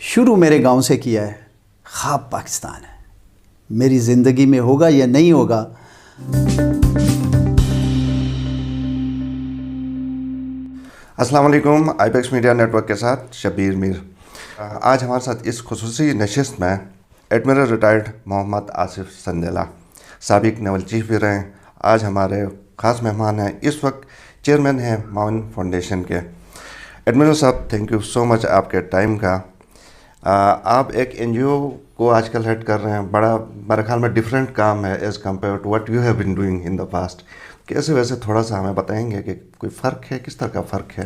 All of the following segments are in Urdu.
شروع میرے گاؤں سے کیا ہے. خواب پاکستان ہے. میری زندگی میں ہوگا یا نہیں ہوگا. السلام علیکم. آئی پیکس میڈیا نیٹ ورک کے ساتھ شبیر میر. آج ہمارے ساتھ اس خصوصی نشست میں ایڈمرل ریٹائرڈ محمد آصف سندیلہ سابق نیول چیف بھی رہے ہیں. آج ہمارے خاص مہمان ہیں. اس وقت چیئرمین ہیں معاون فاؤنڈیشن کے. ایڈمرل صاحب تھینک یو سو مچ آپ کے ٹائم کا. آپ ایک این جی او کو آج کل ہیڈ کر رہے ہیں. بڑا میرے خیال میں ڈفرینٹ کام ہے as compare to what you have been doing in the past. کیسے ویسے تھوڑا سا ہمیں بتائیں گے کہ کوئی فرق ہے, کس طرح کا فرق ہے؟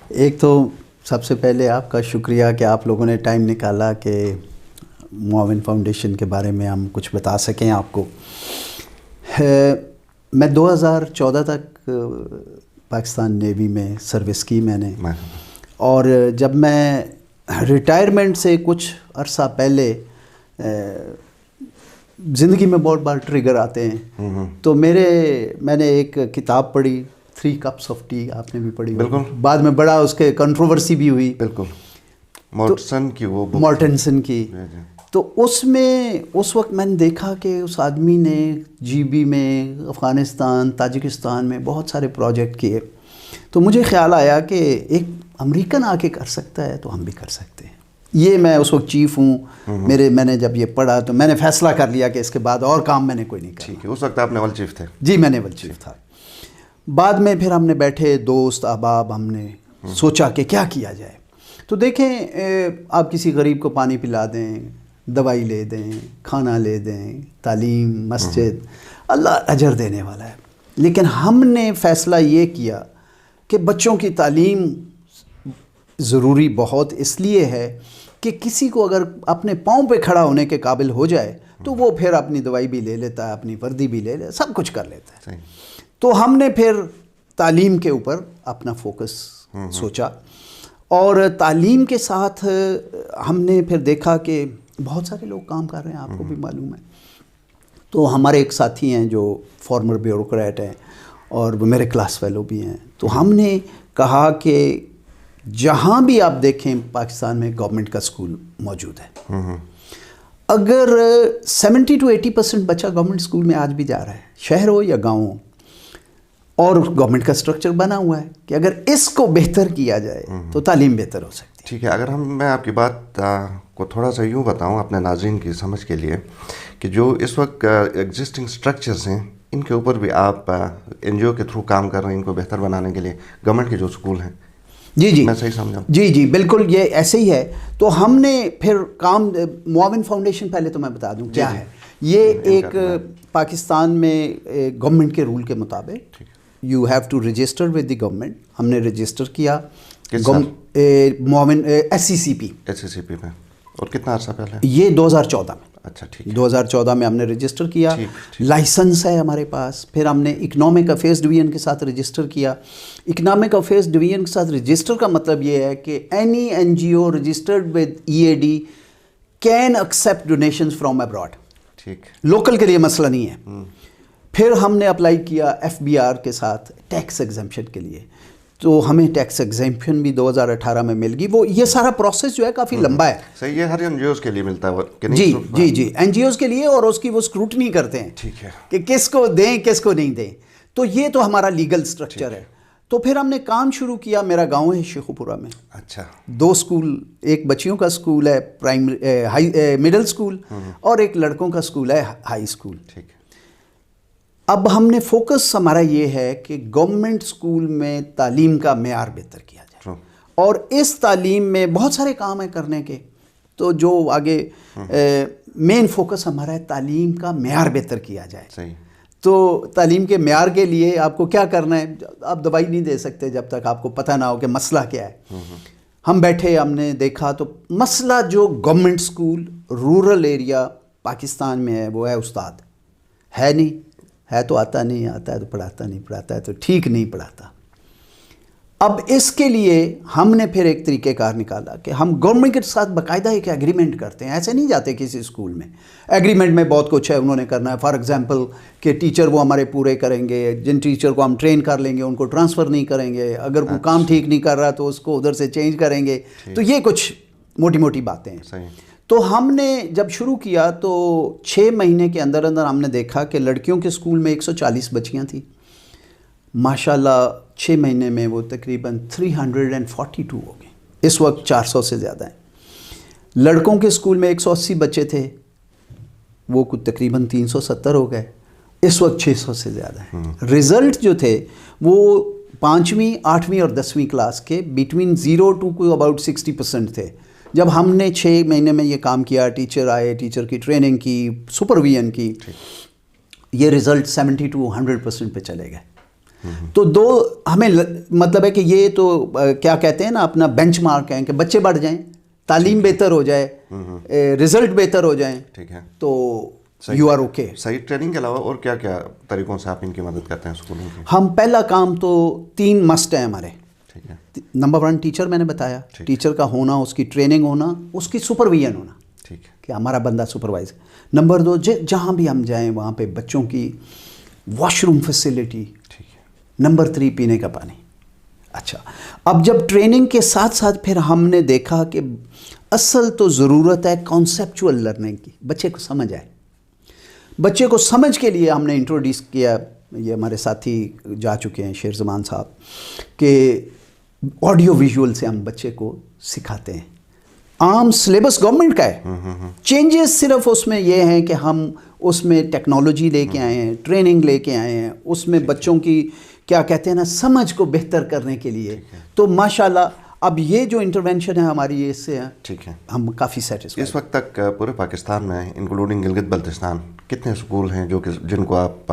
ایک تو سب سے پہلے آپ کا شکریہ کہ آپ لوگوں نے ٹائم نکالا کہ معاون فاؤنڈیشن کے بارے میں ہم کچھ بتا سکیں آپ کو. میں 2014 تک پاکستان نیوی میں سروس کی میں نے, اور جب میں ریٹائرمنٹ سے کچھ عرصہ پہلے زندگی میں بہت بار ٹریگر آتے ہیں, تو میں نے ایک کتاب پڑھی 3 cups of tea, آپ نے بھی پڑھی. بالکل. بعد میں بڑا اس کے کنٹروورسی بھی ہوئی. بالکل. مورٹنسن کی. تو اس میں اس وقت میں نے دیکھا کہ اس آدمی نے جی بی میں, افغانستان, تاجکستان میں بہت سارے پروجیکٹ کیے. تو مجھے خیال آیا کہ ایک امریکن آ کے کر سکتا ہے تو ہم بھی کر سکتے ہیں. یہ میں اس وقت چیف ہوں. میں نے جب یہ پڑھا تو میں نے فیصلہ کر لیا کہ اس کے بعد اور کام میں نے کوئی نہیں کرنا. ٹھیک ہے. اس وقت آپ نیول چیف تھے؟ جی میں نیول چیف تھا. بعد میں پھر ہم نے بیٹھے دوست احباب, ہم نے سوچا کہ کیا کیا جائے. تو دیکھیں, آپ کسی غریب کو پانی پلا دیں, دوائی لے دیں, کھانا لے دیں, تعلیم, مسجد, اللہ اجر دینے والا ہے. لیکن ہم نے فیصلہ یہ کیا کہ بچوں کی تعلیم ضروری بہت اس لیے ہے کہ کسی کو اگر اپنے پاؤں پہ کھڑا ہونے کے قابل ہو جائے تو وہ پھر اپنی دوائی بھی لے لیتا ہے, اپنی وردی بھی لے لیتا ہے, سب کچھ کر لیتا ہے. تو ہم نے پھر تعلیم کے اوپر اپنا فوکس سوچا, اور تعلیم کے ساتھ ہم نے پھر دیکھا کہ بہت سارے لوگ کام کر رہے ہیں, آپ کو بھی معلوم ہے. تو ہمارے ایک ساتھی ہیں جو فارمر بیوروکریٹ ہیں اور وہ میرے کلاس فیلو بھی ہیں. تو ہم نے کہا کہ جہاں بھی آپ دیکھیں پاکستان میں گورنمنٹ کا اسکول موجود ہے, اگر 70 to 80% بچہ گورنمنٹ اسکول میں آج بھی جا رہا ہے, شہر ہو یا گاؤں ہو, اور گورنمنٹ کا اسٹرکچر بنا ہوا ہے کہ اگر اس کو بہتر کیا جائے تو تعلیم بہتر ہو سکتی ہے. ٹھیک ہے. اگر میں آپ کی بات کو تھوڑا سا یوں بتاؤں اپنے ناظرین کی سمجھ کے لیے, کہ جو اس وقت ایگزسٹنگ اسٹرکچرز ہیں ان کے اوپر بھی آپ این جی او کے تھرو کام کر رہے ہیں ان کو بہتر بنانے کے لیے, گورنمنٹ کے جو اسکول ہیں. جی میں صحیح سمجھا؟ جی بالکل یہ ایسے ہی ہے. تو ہم نے پھر کام, معاون فاؤنڈیشن پہلے تو میں بتا دوں کیا ہے. یہ ایک پاکستان میں گورنمنٹ کے رول کے مطابق you have to register with the government. ہم نے رجسٹر کیا معاون SCCP میں. اور کتنا عرصہ پہلے؟ یہ 2014 میں. اچھا ٹھیک. 2014 میں ہم نے رجسٹر کیا. لائسنس ہے ہمارے پاس. پھر ہم نے اکنامک افیئرز ڈویژن کے ساتھ رجسٹر کیا. اکنامک افیئرز ڈویژن کے ساتھ رجسٹر کا مطلب یہ ہے کہ any N G O registered with EAD can accept donations from abroad. ٹھیک. لوکل کے لیے مسئلہ نہیں ہے. پھر ہم نے اپلائی کیا FBR کے ساتھ ٹیکس ایگزمپشن کے لیے. تو ہمیں ٹیکس ایگزمپشن بھی 2018 میں مل گئی. وہ یہ سارا پروسیس جو ہے کافی لمبا ہے. صحیح ہے. ہر این جی اوز کے لیے ملتا ہے. جی این جی اوز کے لیے, اور اس کی وہ اسکروٹنی کرتے ہیں. ٹھیک ہے. کہ کس کو دیں کس کو نہیں دیں. تو یہ تو ہمارا لیگل اسٹرکچر ہے. تو پھر ہم نے کام شروع کیا. میرا گاؤں ہے شیخوپورہ میں. اچھا. 2 اسکول, ایک بچیوں کا اسکول ہے مڈل اسکول, اور ایک لڑکوں کا اسکول ہے ہائی اسکول. ٹھیک. اب ہم نے فوکس ہمارا یہ ہے کہ گورنمنٹ اسکول میں تعلیم کا معیار بہتر کیا جائے. اور اس تعلیم میں بہت سارے کام ہیں کرنے کے. تو جو آگے مین فوکس ہمارا ہے تعلیم کا معیار بہتر کیا جائے. صحیح. تو تعلیم کے معیار کے لیے آپ کو کیا کرنا ہے, آپ دوائی نہیں دے سکتے جب تک آپ کو پتہ نہ ہو کہ مسئلہ کیا ہے. ہم بیٹھے, ہم نے دیکھا تو مسئلہ جو government school rural area Pakistan میں ہے وہ ہے استاد ہے نہیں ہے. تو آتا نہیں, آتا ہے تو پڑھاتا نہیں, پڑھاتا ہے تو ٹھیک نہیں پڑھاتا. اب اس کے لیے ہم نے پھر ایک طریقہ کار نکالا کہ ہم گورنمنٹ کے ساتھ باقاعدہ ایک ایگریمنٹ کرتے ہیں. ایسے نہیں جاتے کسی اسکول میں. ایگریمنٹ میں بہت کچھ ہے, انہوں نے کرنا ہے. فار ایگزامپل کہ ٹیچر وہ ہمارے پورے کریں گے, جن ٹیچر کو ہم ٹرین کر لیں گے ان کو ٹرانسفر نہیں کریں گے, اگر وہ کام ٹھیک نہیں کر رہا تو اس کو ادھر سے چینج کریں گے. تو یہ کچھ موٹی موٹی باتیں ہیں. صحیح. تو ہم نے جب شروع کیا تو 6 مہینے کے اندر اندر ہم نے دیکھا کہ لڑکیوں کے اسکول میں 140 بچیاں تھیں. ماشاءاللہ 6 مہینے میں وہ تقریباً 342 ہو گئے. اس وقت 400 سے زیادہ ہیں. لڑکوں کے اسکول میں 180 بچے تھے, وہ کچھ تقریباً 370 ہو گئے. اس وقت 600 سے زیادہ ہیں. رزلٹ جو تھے وہ 5ویں 8ویں اور 10ویں کلاس کے بٹوین 0 to اباؤٹ 60% تھے. جب ہم نے 6 مہینے میں یہ کام کیا, ٹیچر آئے, ٹیچر کی ٹریننگ کی, سپرویژن کی, یہ رزلٹ 70 to 100% پہ چلے گئے. تو ہمیں مطلب ہے کہ یہ تو کیا کہتے ہیں نا, اپنا بینچ مارک ہے کہ بچے بڑھ جائیں, تعلیم بہتر ہو جائے, رزلٹ بہتر ہو جائیں, ٹھیک ہے, تو یو آر اوکے. صحیح. ٹریننگ کے علاوہ اور کیا کیا طریقوں سے آپ ان کی مدد کرتے ہیں اسکولوں کی؟ ہم پہلا کام تو 3 مسٹ ہیں ہمارے. ٹھیک ہے. نمبر 1 ٹیچر, میں نے بتایا, ٹیچر کا ہونا, اس کی ٹریننگ ہونا, اس کی سپرویژن ہونا, ٹھیک ہے, کہ ہمارا بندہ سپروائز. نمبر 2 جہاں بھی ہم جائیں وہاں پہ بچوں کی واش روم فیسلٹی. ٹھیک ہے. نمبر 3 پینے کا پانی. اچھا, اب جب ٹریننگ کے ساتھ ساتھ پھر ہم نے دیکھا کہ اصل تو ضرورت ہے کانسیپچول لرننگ کی, بچے کو سمجھ آئے. بچے کو سمجھ کے لیے ہم نے انٹروڈیوس کیا, یہ ہمارے ساتھی جا چکے ہیں شیر زمان صاحب, کہ آڈیو ویژول سے ہم بچے کو سکھاتے ہیں. عام سلیبس گورنمنٹ کا ہے, چینجز صرف اس میں یہ ہیں کہ ہم اس میں ٹیکنالوجی لے کے آئے ہیں, ٹریننگ لے کے آئے ہیں, اس میں بچوں کی کیا کہتے ہیں نا سمجھ کو بہتر کرنے کے لیے. تو ماشاءاللہ اب یہ جو انٹرونشن ہے ہماری, اس سے ٹھیک ہے, ہم کافی سیٹسفائی. اس وقت تک پورے پاکستان میں انکلوڈنگ گلگت بلتستان کتنے اسکول ہیں جو کہ جن کو آپ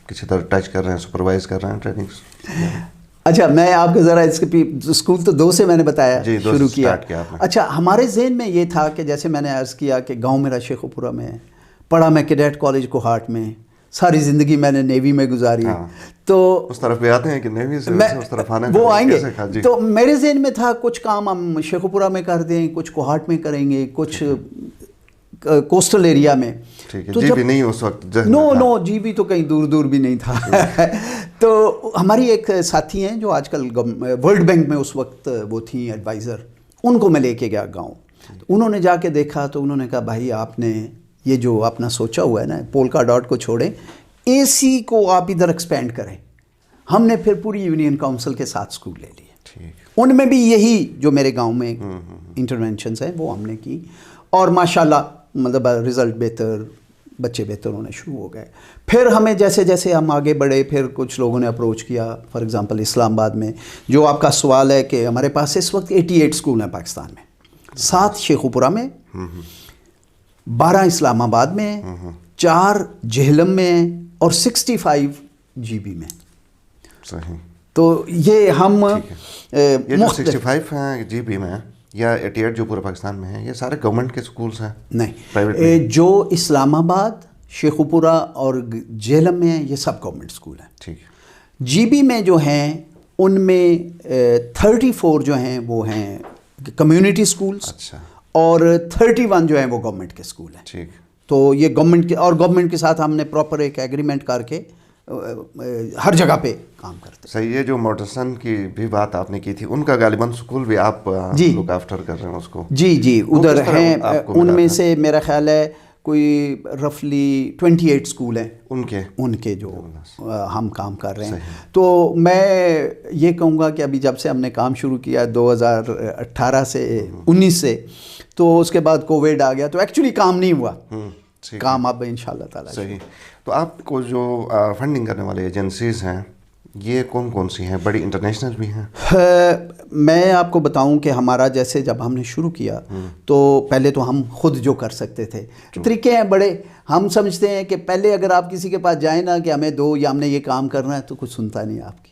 کسی طرح ٹچ کر رہے ہیں, سپروائز کر رہے ہیں ٹریننگ؟ اچھا, میں آپ کو ذرا اس کے اسکول تو 2 سے میں نے بتایا شروع کیا. اچھا, ہمارے ذہن میں یہ تھا کہ جیسے میں نے عرض کیا کہ گاؤں میرا شیخو پورہ میں ہے, پڑھا میں کیڈیٹ کالج کوہاٹ میں, ساری زندگی میں نے نیوی میں گزاری. تو اس طرف بھی آتے ہیں کہ نیوی سے اس طرف آنا, وہ آئیں گے. تو میرے ذہن میں تھا کچھ کام ہم شیخو پورہ میں کر دیں, کچھ کوہاٹ میں کریں گے, کچھ کوسٹل ایریا میں. جی بھی نہیں اس وقت, نو جی بھی تو کہیں دور دور بھی نہیں تھا. تو ہماری ایک ساتھی ہیں جو آج کل ورلڈ بینک میں اس وقت وہ تھیں ایڈوائزر, ان کو میں لے کے گیا گاؤں. انہوں نے جا کے دیکھا تو انہوں نے کہا بھائی آپ نے یہ جو اپنا سوچا ہوا ہے نا, پولکا ڈاٹ کو چھوڑیں, اے سی کو آپ ادھر ایکسپینڈ کریں. ہم نے پھر پوری یونین کاؤنسل کے ساتھ اسکول لے لیے. ان میں بھی یہی جو میرے گاؤں میں انٹرونشنز ہیں وہ ہم نے کی, اور ماشاءاللہ مطلب رزلٹ بہتر, بچے بہتر ہونے شروع ہو گئے. پھر ہمیں جیسے جیسے ہم آگے بڑھے, پھر کچھ لوگوں نے اپروچ کیا. فار ایگزامپل اسلام آباد میں, جو آپ کا سوال ہے کہ ہمارے پاس اس وقت 88 اسکول ہیں پاکستان میں, 7 شیخو پورہ میں, 12 اسلام آباد میں, 4 جہلم میں, اور 65 جی بی میں. صحیح. تو یہ ہم یہ جو 65 ہیں جی بی میں یا 88 جو پورے پاکستان میں ہیں, یہ سارے گورنمنٹ کے اسکولس ہیں؟ نہیں, جو اسلام آباد, شیخو پورہ اور جہلم میں ہیں یہ سب گورنمنٹ اسکول ہیں. ٹھیک. جی بی میں جو ہیں ان میں 34 جو ہیں وہ ہیں کمیونٹی اسکولس. اچھا. اور 31 جو ہیں وہ گورنمنٹ کے اسکول ہیں. ٹھیک. تو یہ گورنمنٹ کے, اور گورنمنٹ کے ساتھ ہم نے پراپر ایک ایگریمنٹ کر کے ہر جگہ پہ کام کرتے. صحیح. یہ جو موٹرسن کی بھی بات آپ نے کی تھی, ان کا غالباً اسکول بھی آپ لک آفٹر کر رہے ہیں اس کو؟ جی ادھر ہیں. ان میں سے میرا خیال ہے کوئی رفلی 28 اسکول ہیں ان کے جو ہم کام کر رہے ہیں. تو میں یہ کہوں گا کہ ابھی جب سے ہم نے کام شروع کیا 2018 سے 19 سے, تو اس کے بعد کووڈ آ گیا, تو ایکچولی کام نہیں ہوا. کام اب انشاءاللہ تعالیٰ. صحیح. تو آپ کو جو فنڈنگ کرنے والے ایجنسیز ہیں یہ کون کون سی ہیں؟ بڑی انٹرنیشنل بھی ہیں؟ میں آپ کو بتاؤں کہ ہمارا جیسے جب ہم نے شروع کیا تو پہلے تو ہم خود جو کر سکتے تھے, طریقے ہیں بڑے. ہم سمجھتے ہیں کہ پہلے اگر آپ کسی کے پاس جائیں نا کہ ہمیں دو یا ہم نے یہ کام کرنا ہے, تو کچھ سنتا نہیں آپ کی.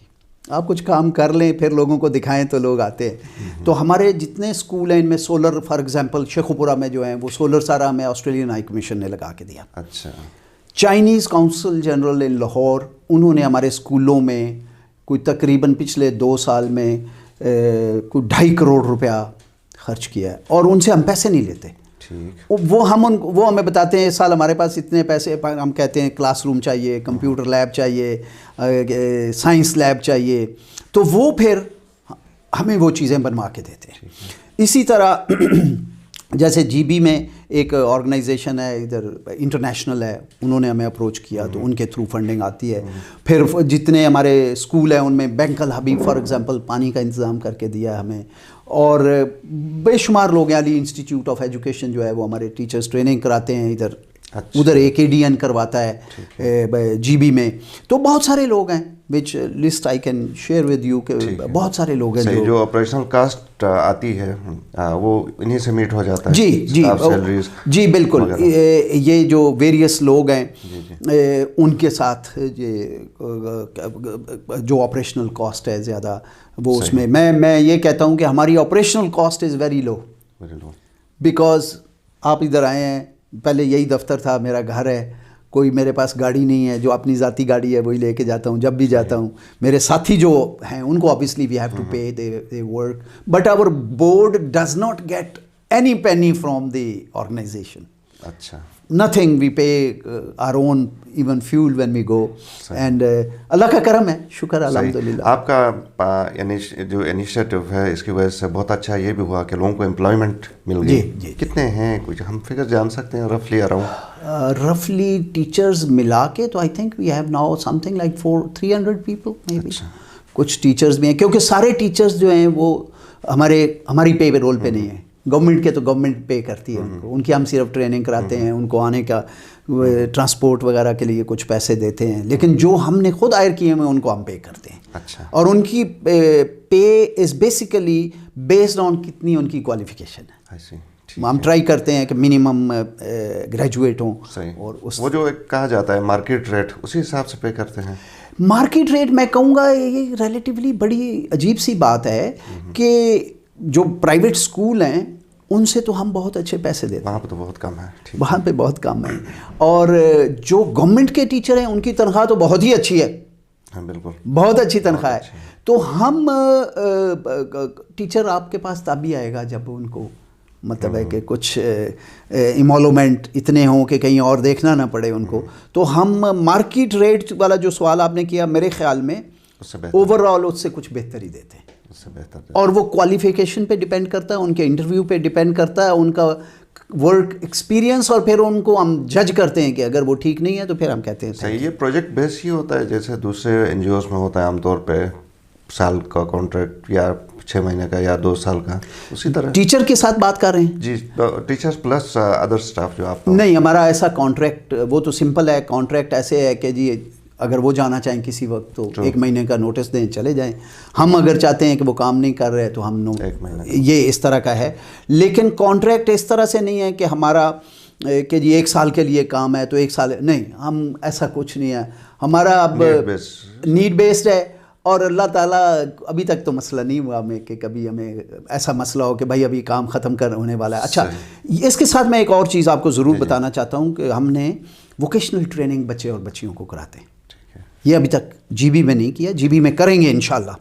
آپ کچھ کام کر لیں پھر لوگوں کو دکھائیں تو لوگ آتے ہیں. تو ہمارے جتنے اسکول ہیں ان میں سولر, فار ایگزامپل شیخو پورہ میں جو ہیں وہ سولر سارا ہمیں آسٹریلین ہائی کمیشن نے لگا کے دیا. اچھا. چائنیز کونسل جنرل ان لاہور, انہوں نے ہمارے اسکولوں میں کوئی تقریباً پچھلے 2 سال میں کوئی 2.5 کروڑ روپیہ خرچ کیا ہے, اور ان سے ہم پیسے نہیں لیتے. وہ ہمیں بتاتے ہیں اس سال ہمارے پاس اتنے پیسے, ہم کہتے ہیں کلاس روم چاہیے, کمپیوٹر لیب چاہیے, سائنس لیب چاہیے, تو وہ پھر ہمیں وہ چیزیں بنوا کے دیتے ہیں. اسی طرح جیسے جی بی میں ایک آرگنائزیشن ہے ادھر انٹرنیشنل ہے, انہوں نے ہمیں اپروچ کیا تو ان کے تھرو فنڈنگ آتی ہے. پھر جتنے ہمارے اسکول ہیں ان میں بینک الحبیب فار ایگزامپل پانی کا انتظام کر کے دیا ہے ہمیں, اور بے شمار لوگ ہیں. علی انسٹیٹیوٹ آف ایجوکیشن جو ہے وہ ہمارے ٹیچرز ٹریننگ کراتے ہیں ادھر, ادھر AKDN کرواتا ہے جی بی میں. تو بہت سارے لوگ ہیں which list I can share with you کہ بہت سارے لوگ ہیں جو آپریشنل کاسٹ آتی ہے وہ انہیں سے میٹ ہو جاتا ہے. جی بالکل. یہ جو ویریس لوگ ہیں ان کے ساتھ جو آپریشنل کاسٹ ہے زیادہ وہ اس میں یہ کہتا ہوں کہ ہماری operational cost is very low, because آپ ادھر آئے ہیں, پہلے یہی دفتر تھا, میرا گھر ہے, کوئی میرے پاس گاڑی نہیں ہے, جو اپنی ذاتی گاڑی ہے وہی لے کے جاتا ہوں جب بھی جاتا ہوں. میرے ساتھی جو ہیں ان کو obviously we have to pay, they work, but our board does not get any penny from the organization. اچھا. Nothing, we pay our own even fuel when we go, and اللہ کا کرم ہے, شکر الحمدللہ. آپ کا جو انیشیٹو ہے اس کی وجہ سے بہت اچھا یہ بھی ہوا کہ لوگوں کو امپلائمنٹ مل گئی. کتنے ہیں, کچھ ہم فگر جان سکتے ہیں رفلی اراؤنڈ؟ رفلی ٹیچرز ملا کے تو I think we have now something like 300 people maybe. کچھ ٹیچرز بھی ہیں کیونکہ سارے ٹیچرز جو ہیں وہ ہماری پے رول پہ نہیں ہیں, گورنمنٹ کے تو گورنمنٹ پے کرتی ہے ان کی, ہم صرف ٹریننگ کراتے ہیں, ان کو آنے کا ٹرانسپورٹ وغیرہ کے لیے کچھ پیسے دیتے ہیں, لیکن جو ہم نے خود ہائر کیے ہیں ان کو ہم پے کرتے ہیں. اچھا. اور ان کی پے از بیسیکلی بیسڈ آن کتنی ان کی کوالیفیکیشن ہے. ہم ٹرائی کرتے ہیں کہ منیمم گریجویٹ ہوں. اور وہ جو کہا جاتا ہے مارکیٹ ریٹ اسی حساب سے پے کرتے ہیں. مارکیٹ ریٹ میں کہوں گا یہ ریلیٹیولی بڑی عجیب سی بات ہے کہ جو پرائیویٹ اسکول ہیں ان سے تو ہم بہت اچھے پیسے دیتے ہیں, وہاں پہ تو بہت کم ہے. وہاں پہ بہت کم ہے. اور جو گورنمنٹ کے ٹیچر ہیں ان کی تنخواہ تو بہت ہی اچھی ہے. ہاں بالکل, بہت اچھی تنخواہ ہے. تو ہم ٹیچر آپ کے پاس تب بھی آئے گا جب ان کو مطلب ہے کہ کچھ ایمولومنٹ اتنے ہوں کہ کہیں اور دیکھنا نہ پڑے ان کو. تو ہم مارکیٹ ریٹ والا جو سوال آپ نے کیا, میرے خیال میں اوور آل اس سے کچھ بہتر ہی دیتے ہیں. اور وہ کوالیفیکیشن پہ ڈیپینڈ کرتا ہے, ان کے انٹرویو پہ ڈیپینڈ کرتا ہے, ان کا ورک ایکسپیرینس, اور پھر ان کو ہم جج کرتے ہیں کہ اگر وہ ٹھیک نہیں ہے تو پھر ہم کہتے ہیں صحیح. یہ پروجیکٹ بیس ہی ہوتا ہے جیسے دوسرے NGOs میں ہوتا ہے عام طور پہ, سال کا کانٹریکٹ یا 6 مہینے کا یا 2 سال کا, اسی طرح ٹیچر کے ساتھ بات کر رہے ہیں. جی, ٹیچرز پلس ادر اسٹاف جو آپ. نہیں, ہمارا ایسا کانٹریکٹ وہ تو سمپل ہے. کانٹریکٹ ایسے ہے کہ جی اگر وہ جانا چاہیں کسی وقت تو 1 مہینے کا نوٹس دیں, چلے جائیں. ہم اگر چاہتے ہیں کہ وہ کام نہیں کر رہے تو ہم یہ اس طرح کا ہے. لیکن کانٹریکٹ اس طرح سے نہیں ہے کہ ہمارا کہ جی 1 سال کے لیے کام ہے تو 1 سال, نہیں, ہم ایسا کچھ نہیں ہے. ہمارا اب نیڈ بیسڈ ہے, اور اللہ تعالیٰ ابھی تک تو مسئلہ نہیں ہوا ہمیں کہ کبھی ہمیں ایسا مسئلہ ہو کہ بھائی ابھی کام ختم ہونے والا ہے. اچھا, اس کے ساتھ میں ایک اور چیز آپ کو ضرور بتانا چاہتا ہوں کہ ہم نے ووکیشنل ٹریننگ بچے اور بچیوں کو کراتے ہیں. یہ ابھی تک جی بی میں نہیں کیا, جی بی میں کریں گے انشاءاللہ.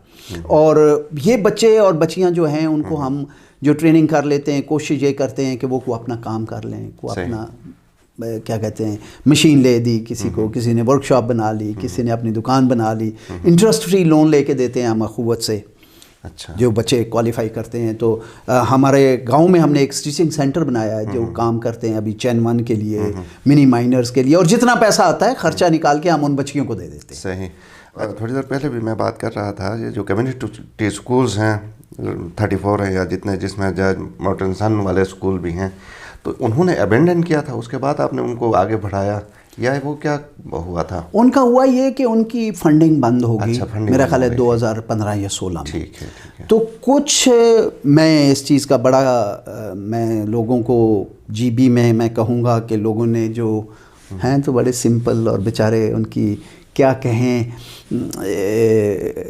اور یہ بچے اور بچیاں جو ہیں ان کو ہم جو ٹریننگ کر لیتے ہیں, کوشش یہ کرتے ہیں کہ وہ کو اپنا کام کر لیں, کو اپنا کیا کہتے ہیں مشین لے دی کسی کو, کسی نے ورک شاپ بنا لی, کسی نے اپنی دکان بنا لی. انٹرسٹ فری لون لے کے دیتے ہیں ہم اخوت سے. اچھا. جو بچے کوالیفائی کرتے ہیں تو ہمارے گاؤں میں ہم نے ایک اسٹیچنگ سینٹر بنایا ہے جو کام کرتے ہیں ابھی چین 1 کے لیے, منی مائنرز کے لیے, اور جتنا پیسہ آتا ہے خرچہ نکال کے ہم ان بچیوں کو دے دیتے ہیں. صحیح. تھوڑی دیر پہلے بھی میں بات کر رہا تھا, یہ جو کمیونٹی اسکولز ہیں 34 ہیں یا جتنے, جس میں مارٹن سن والے اسکول بھی ہیں, تو انہوں نے ابینڈن کیا تھا, اس کے بعد آپ نے ان کو آگے بڑھایا یا وہ کیا ہوا تھا؟ ان کا ہوا یہ کہ ان کی فنڈنگ بند ہو گئی. میرا خیال ہے 2015 یا 16 میں. ٹھیک ہے. تو کچھ میں اس چیز کا بڑا میں لوگوں کو جی بی میں کہوں گا کہ لوگوں نے جو ہیں تو بڑے سمپل, اور بیچارے ان کی کیا کہیں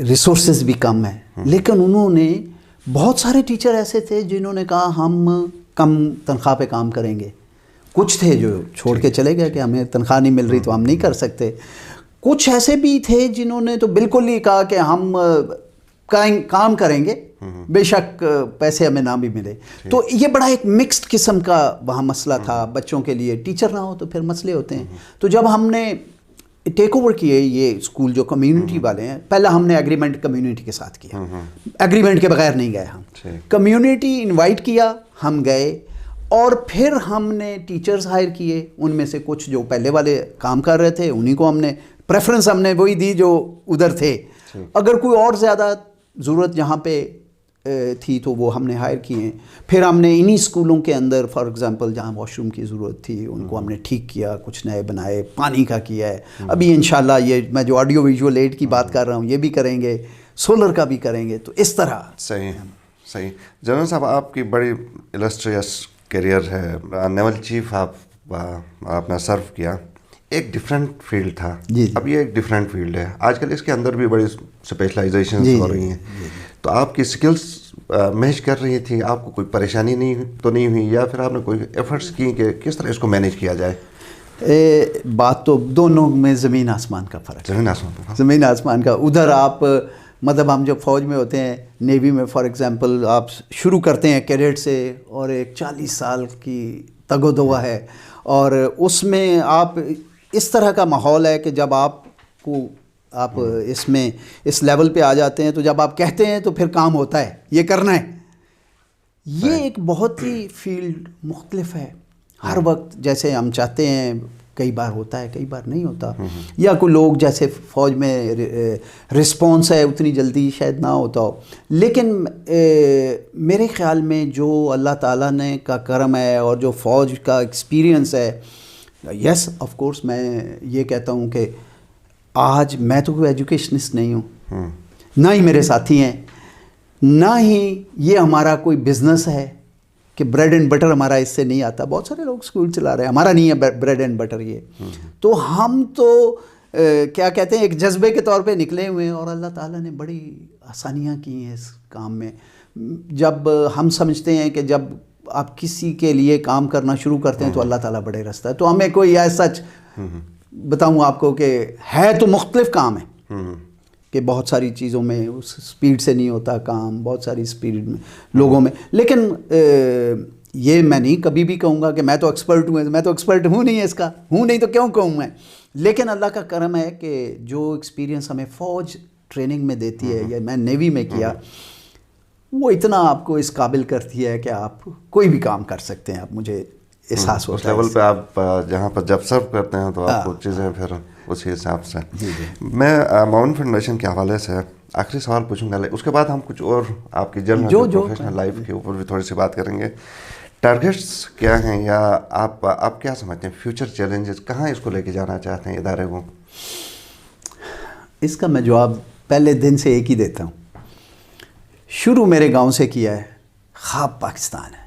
ریسورسز بھی کم ہیں, لیکن انہوں نے بہت سارے ٹیچر ایسے تھے جنہوں نے کہا ہم کم تنخواہ پہ کام کریں گے. کچھ تھے جو چھوڑ کے چلے گئے کہ ہمیں تنخواہ نہیں مل رہی تو ہم نہیں کر سکتے. کچھ ایسے بھی تھے جنہوں نے تو بالکل ہی کہا کہ ہم کام کریں گے بے شک پیسے ہمیں نہ بھی ملے. تو یہ بڑا ایک مکسڈ قسم کا وہاں مسئلہ تھا بچوں کے لیے. ٹیچر نہ ہو تو پھر مسئلے ہوتے ہیں. تو جب ہم نے ٹیک اوور کیے یہ اسکول جو کمیونٹی والے ہیں, پہلا ہم نے ایگریمنٹ کمیونٹی کے ساتھ کیا, ایگریمنٹ کے بغیر نہیں گئے ہم. کمیونٹی انوائٹ کیا, ہم گئے, اور پھر ہم نے ٹیچرز ہائر کیے، ان میں سے کچھ جو پہلے والے کام کر رہے تھے انہیں کو ہم نے پریفرنس ہم نے وہی دی جو ادھر تھے. اگر کوئی اور زیادہ ضرورت جہاں پہ تھی تو وہ ہم نے ہائر کیے ہیں. پھر ہم نے انہی اسکولوں کے اندر فار ایگزامپل جہاں واش روم کی ضرورت تھی ان کو ہم نے ٹھیک کیا، کچھ نئے بنائے، پانی کا کیا ہے. ابھی انشاءاللہ یہ میں جو آڈیو ویژول ایڈ کی بات کر رہا ہوں یہ بھی کریں گے، سولر کا بھی کریں گے. تو اس طرح صحیح. جنرل صاحب آپ کی بڑی السٹریس کیریئر ہے، نیول چیف آپ نے سرو کیا، ایک ڈفرینٹ فیلڈ تھا. اب یہ ایک ڈفرینٹ فیلڈ ہے، آج کل اس کے اندر بھی بڑی اسپیشلائزیشن ہو رہی ہیں. تو آپ کی اسکلس میچ کر رہی تھی، آپ کو کوئی پریشانی نہیں ہوئی، یا پھر آپ نے کوئی ایفرٹس کی کہ کس طرح اس کو مینیج کیا جائے؟ بات تو دونوں میں زمین آسمان کا فرق ہے. زمین آسمان کا. ادھر آپ مطلب ہم جب فوج میں ہوتے ہیں، نیوی میں فار ایگزامپل آپ شروع کرتے ہیں کیڈٹ سے، اور ایک 40 سال کی تگ و دو ہے، اور اس میں آپ اس طرح کا ماحول ہے کہ جب آپ اس میں اس لیول پہ آ جاتے ہیں تو جب آپ کہتے ہیں تو پھر کام ہوتا ہے، یہ کرنا ہے. یہ ایک بہت ہی فیلڈ مختلف ہے. ہر وقت جیسے ہم چاہتے ہیں کئی بار ہوتا ہے، کئی بار نہیں ہوتا، یا کوئی لوگ جیسے فوج میں رسپانس ہے اتنی جلدی شاید نہ ہوتا ہو. لیکن میرے خیال میں جو اللہ تعالیٰ نے کا کرم ہے اور جو فوج کا ایکسپیرینس ہے، یس آف کورس میں یہ کہتا ہوں کہ آج میں تو کوئی ایجوکیشنسٹ نہیں ہوں، نہ ہی میرے ساتھی ہیں، نہ ہی یہ ہمارا کوئی بزنس ہے کہ بریڈ اینڈ بٹر ہمارا اس سے نہیں آتا. بہت سارے لوگ اسکول چلا رہے ہیں، ہمارا نہیں ہے بریڈ اینڈ بٹر یہ. تو ہم تو کیا کہتے ہیں ایک جذبے کے طور پہ نکلے ہوئے ہیں، اور اللہ تعالیٰ نے بڑی آسانیاں کی ہیں اس کام میں. جب ہم سمجھتے ہیں کہ جب آپ کسی کے لیے کام کرنا شروع کرتے ہیں تو اللہ تعالیٰ بڑے رستہ ہے. تو ہمیں کوئی سچ بتاؤں آپ کو کہ ہے تو مختلف کام ہے کہ بہت ساری چیزوں میں اس سپیڈ سے نہیں ہوتا کام، بہت ساری سپیڈ میں لوگوں میں. لیکن یہ میں نہیں کبھی بھی کہوں گا کہ میں تو ایکسپرٹ ہوں، میں تو ایکسپرٹ ہوں نہیں اس کا، ہوں نہیں تو کیوں کہوں میں. لیکن اللہ کا کرم ہے کہ جو ایکسپیرینس ہمیں فوج ٹریننگ میں دیتی ہے یا میں نیوی میں کیا، وہ اتنا آپ کو اس قابل کرتی ہے کہ آپ کوئی بھی کام کر سکتے ہیں. آپ مجھے احساس ہوتا ہے اس لیول پہ آپ جہاں پر جب سرو کرتے ہیں تو آپ کو چیزیں پھر اسی حساب سے. میں معاون فاؤنڈیشن کے حوالے سے آخری سوال پوچھوں گا، اس کے بعد ہم کچھ اور آپ کی جنرل پروفیشنل لائف کے اوپر بھی تھوڑی سی بات کریں گے. ٹارگیٹس کیا ہیں، یا آپ کیا سمجھتے ہیں فیوچر چیلنجز، کہاں اس کو لے کے جانا چاہتے ہیں ادارے کو؟ اس کا میں جواب پہلے دن سے ایک ہی دیتا ہوں. شروع میرے گاؤں سے کیا ہے، خواب پاکستان ہے.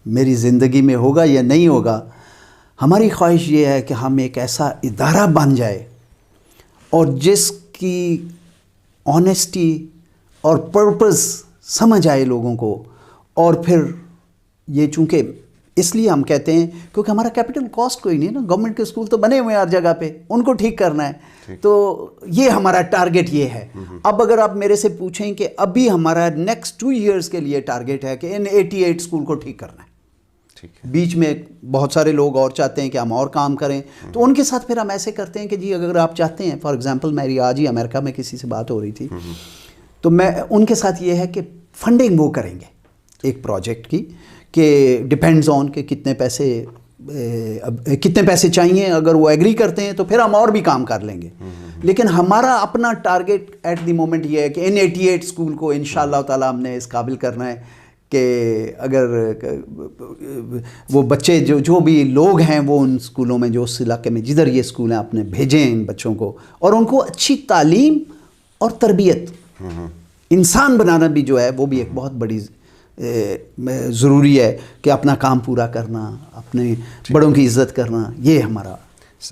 میری زندگی میں ہوگا یا نہیں ہوگا، ہماری خواہش یہ ہے کہ ہم ایک ایسا ادارہ بن جائے اور جس کی آنیسٹی اور پرپز سمجھ آئے لوگوں کو. اور پھر یہ چونکہ اس لیے ہم کہتے ہیں کیونکہ ہمارا کیپٹل کاسٹ کوئی نہیں ہے نا. گورنمنٹ کے اسکول تو بنے ہوئے ہیں ہر جگہ پہ، ان کو ٹھیک کرنا ہے. تو یہ ہمارا ٹارگیٹ یہ ہے. اب اگر آپ میرے سے پوچھیں کہ ابھی ہمارا نیکسٹ 2 ایئرس کے لیے ٹارگیٹ ہے کہ ان 88 اسکول کو ٹھیک کرنا ہے. بیچ میں بہت سارے لوگ اور چاہتے ہیں کہ ہم اور کام کریں، تو ان کے ساتھ پھر ہم ایسے کرتے ہیں کہ جی اگر آپ چاہتے ہیں، فار ایگزامپل میری آج ہی امریکہ میں کسی سے بات ہو رہی تھی، تو میں ان کے ساتھ یہ ہے کہ فنڈنگ وہ کریں گے ایک پروجیکٹ کی، کہ ڈپینڈز آن کہ کتنے پیسے چاہیے. اگر وہ ایگری کرتے ہیں تو پھر ہم اور بھی کام کر لیں گے. لیکن ہمارا اپنا ٹارگیٹ ایٹ دی مومنٹ یہ ہے کہ ان 88 اسکول کو انشاءاللہ تعالی ہم نے اس قابل کرنا ہے کہ اگر وہ بچے جو بھی لوگ ہیں وہ ان اسکولوں میں، جو اس علاقے میں جدھر یہ اسکول ہیں، اپنے بھیجیں ان بچوں کو، اور ان کو اچھی تعلیم اور تربیت، انسان بنانا بھی جو ہے وہ بھی ایک بہت بڑی ضروری ہے کہ اپنا کام پورا کرنا، اپنے بڑوں کی عزت کرنا، یہ ہمارا